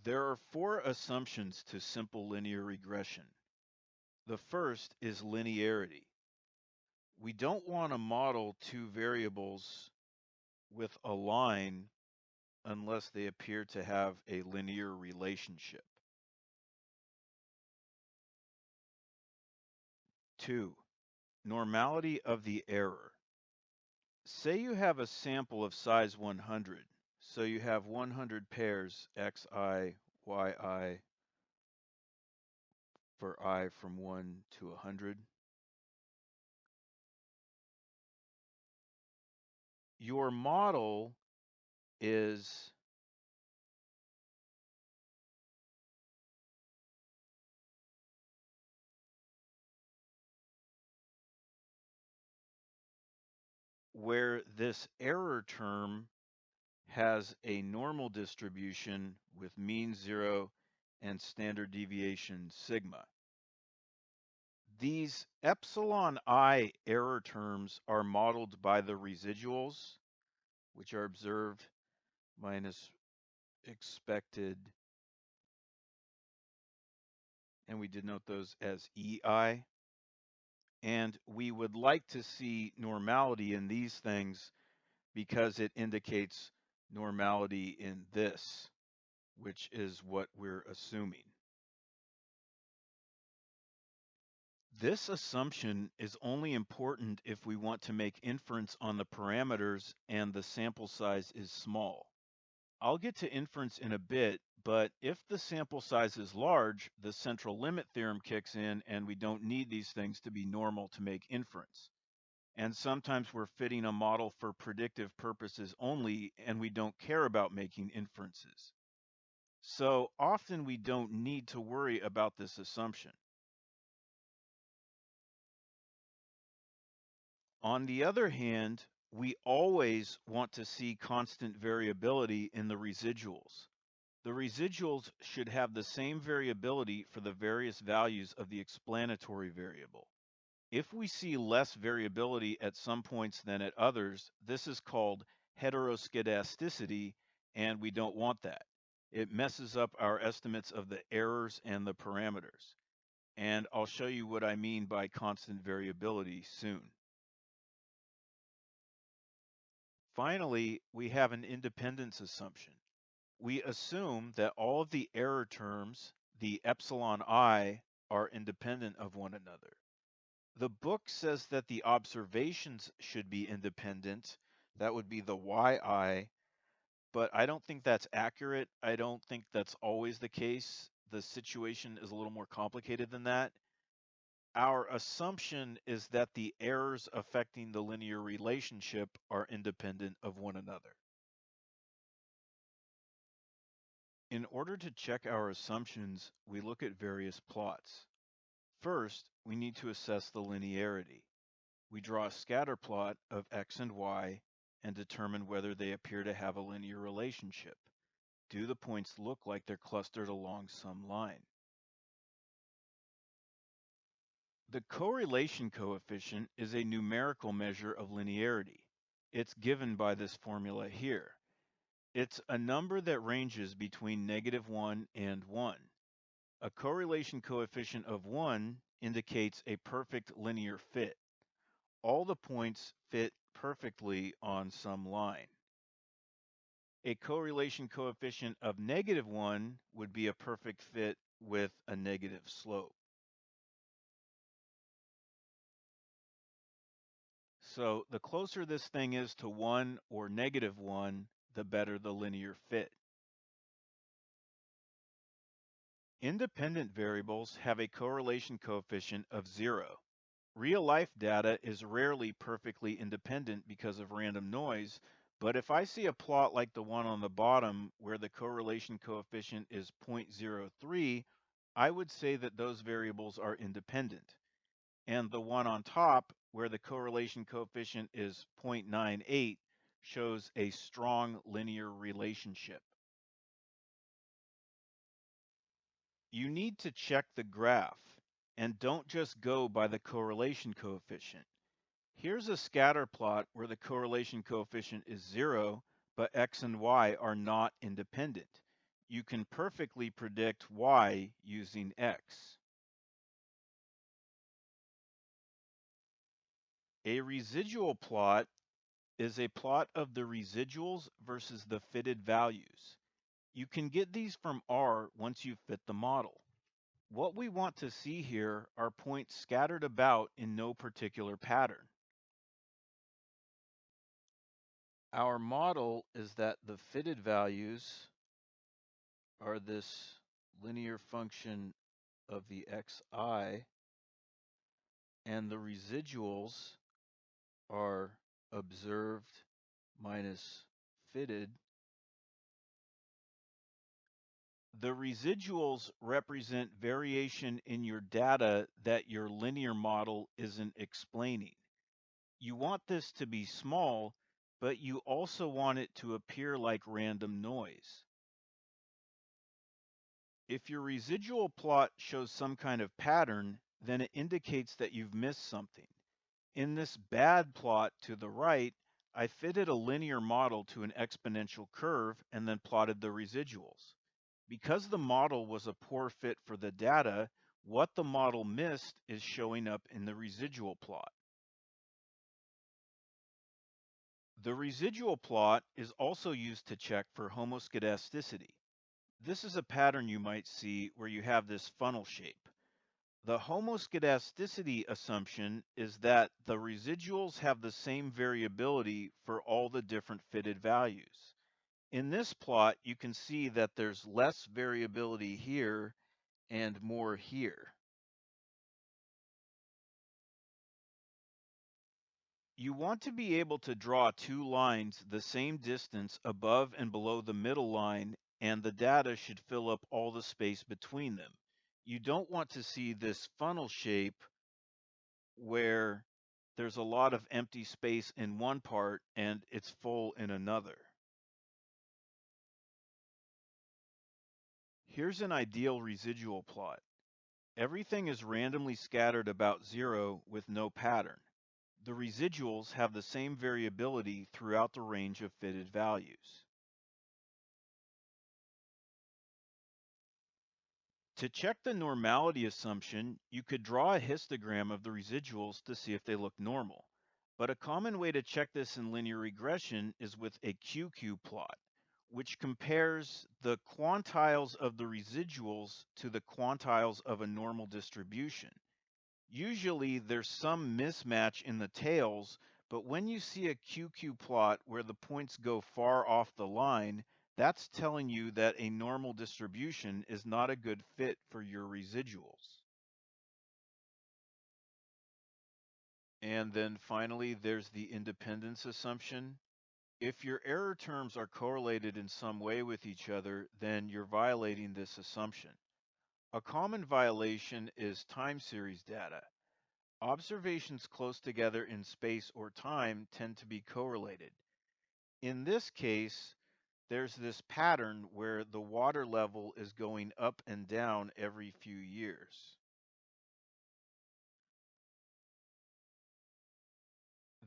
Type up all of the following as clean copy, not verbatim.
There are four assumptions to simple linear regression. The first is linearity. We don't want to model two variables with a line unless they appear to have a linear relationship. 2. Normality of the error. Say you have a sample of size 100, so you have 100 pairs xi, yi for I from 1 to 100. Your model is where this error term has a normal distribution with mean 0 and standard deviation sigma. These epsilon I error terms are modeled by the residuals, which are observed minus expected, and we denote those as EI. And we would like to see normality in these things because it indicates normality in this, which is what we're assuming. This assumption is only important if we want to make inference on the parameters and the sample size is small. I'll get to inference in a bit, but if the sample size is large, the central limit theorem kicks in and we don't need these things to be normal to make inference. And sometimes we're fitting a model for predictive purposes only and we don't care about making inferences. So often we don't need to worry about this assumption. On the other hand, we always want to see constant variability in the residuals. The residuals should have the same variability for the various values of the explanatory variable. If we see less variability at some points than at others, this is called heteroskedasticity, and we don't want that. It messes up our estimates of the errors and the parameters. And I'll show you what I mean by constant variability soon. Finally, we have an independence assumption. We assume that all of the error terms, the epsilon I, are independent of one another. The book says that the observations should be independent. That would be the yi, but I don't think that's accurate. I don't think that's always the case. The situation is a little more complicated than that. Our assumption is that the errors affecting the linear relationship are independent of one another. In order to check our assumptions, we look at various plots. First, we need to assess the linearity. We draw a scatter plot of x and y and determine whether they appear to have a linear relationship. Do the points look like they're clustered along some line? The correlation coefficient is a numerical measure of linearity. It's given by this formula here. It's a number that ranges between -1 and 1. A correlation coefficient of 1 indicates a perfect linear fit. All the points fit perfectly on some line. A correlation coefficient of -1 would be a perfect fit with a negative slope. So the closer this thing is to 1 or -1, the better the linear fit. Independent variables have a correlation coefficient of 0. Real-life data is rarely perfectly independent because of random noise, but if I see a plot like the one on the bottom where the correlation coefficient is 0.03, I would say that those variables are independent. And the one on top where the correlation coefficient is 0.98 shows a strong linear relationship. You need to check the graph and don't just go by the correlation coefficient. Here's a scatter plot where the correlation coefficient is 0, but x and y are not independent. you can perfectly predict y using x. A residual plot is a plot of the residuals versus the fitted values. You can get these from R once you fit the model. What we want to see here are points scattered about in no particular pattern. Our model is that the fitted values are this linear function of the xi, and the residuals are observed minus fitted. The residuals represent variation in your data that your linear model isn't explaining. You want this to be small, but you also want it to appear like random noise. If your residual plot shows some kind of pattern, then it indicates that you've missed something. In this bad plot to the right, I fitted a linear model to an exponential curve and then plotted the residuals. Because the model was a poor fit for the data, what the model missed is showing up in the residual plot. The residual plot is also used to check for homoscedasticity. This is a pattern you might see where you have this funnel shape. The homoscedasticity assumption is that the residuals have the same variability for all the different fitted values. In this plot, you can see that there's less variability here and more here. You want to be able to draw two lines the same distance above and below the middle line, and the data should fill up all the space between them. You don't want to see this funnel shape where there's a lot of empty space in one part and it's full in another. Here's an ideal residual plot. Everything is randomly scattered about 0 with no pattern. The residuals have the same variability throughout the range of fitted values. To check the normality assumption, you could draw a histogram of the residuals to see if they look normal. But a common way to check this in linear regression is with a QQ plot, which compares the quantiles of the residuals to the quantiles of a normal distribution. Usually there's some mismatch in the tails, but when you see a QQ plot where the points go far off the line, that's telling you that a normal distribution is not a good fit for your residuals. And then finally, there's the independence assumption. If your error terms are correlated in some way with each other, then you're violating this assumption. A common violation is time series data. Observations close together in space or time tend to be correlated. In this case, there's this pattern where the water level is going up and down every few years.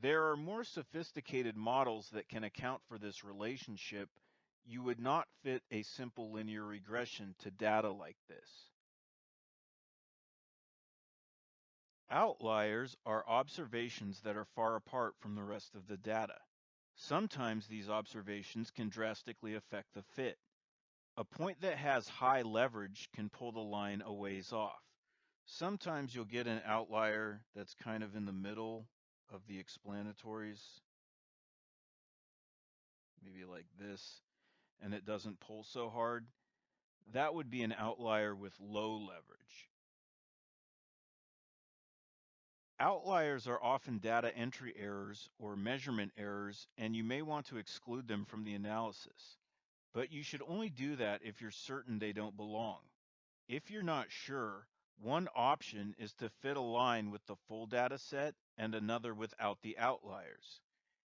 There are more sophisticated models that can account for this relationship. You would not fit a simple linear regression to data like this. Outliers are observations that are far apart from the rest of the data. Sometimes these observations can drastically affect the fit. A point that has high leverage can pull the line a ways off. Sometimes you'll get an outlier that's kind of in the middle of the explanatories, maybe like this, and it doesn't pull so hard. That would be an outlier with low leverage. Outliers are often data entry errors or measurement errors, and you may want to exclude them from the analysis. But you should only do that if you're certain they don't belong. If you're not sure, one option is to fit a line with the full data set and another without the outliers.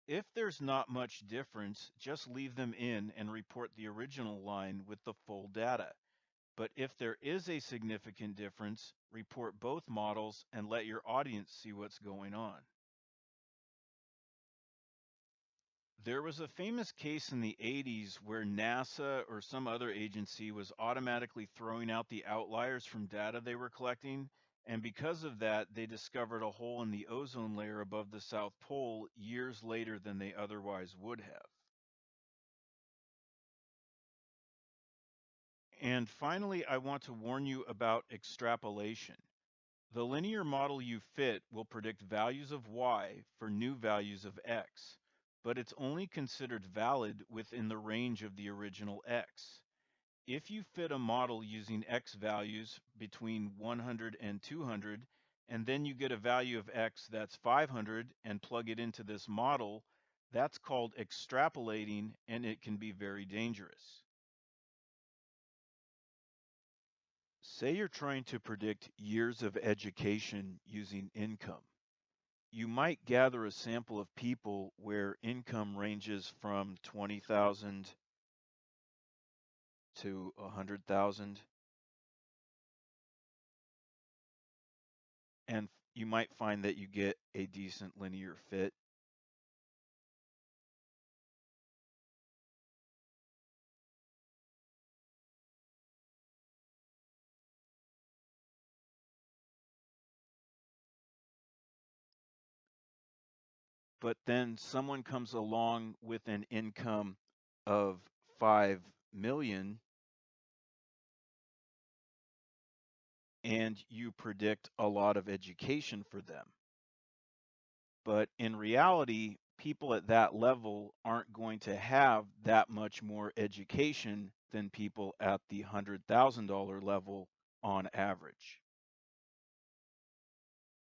If there's not much difference, just leave them in and report the original line with the full data. But if there is a significant difference, report both models and let your audience see what's going on. There was a famous case in the 80s where NASA or some other agency was automatically throwing out the outliers from data they were collecting, and because of that, they discovered a hole in the ozone layer above the South Pole years later than they otherwise would have. And finally, I want to warn you about extrapolation. The linear model you fit will predict values of y for new values of x, but it's only considered valid within the range of the original x. If you fit a model using x values between 100 and 200, and then you get a value of x that's 500 and plug it into this model, that's called extrapolating, and it can be very dangerous. Say you're trying to predict years of education using income. You might gather a sample of people where income ranges from 20,000 to 100,000, and you might find that you get a decent linear fit. But then someone comes along with an income of 5 million and you predict a lot of education for them. But in reality, people at that level aren't going to have that much more education than people at the $100,000 level on average.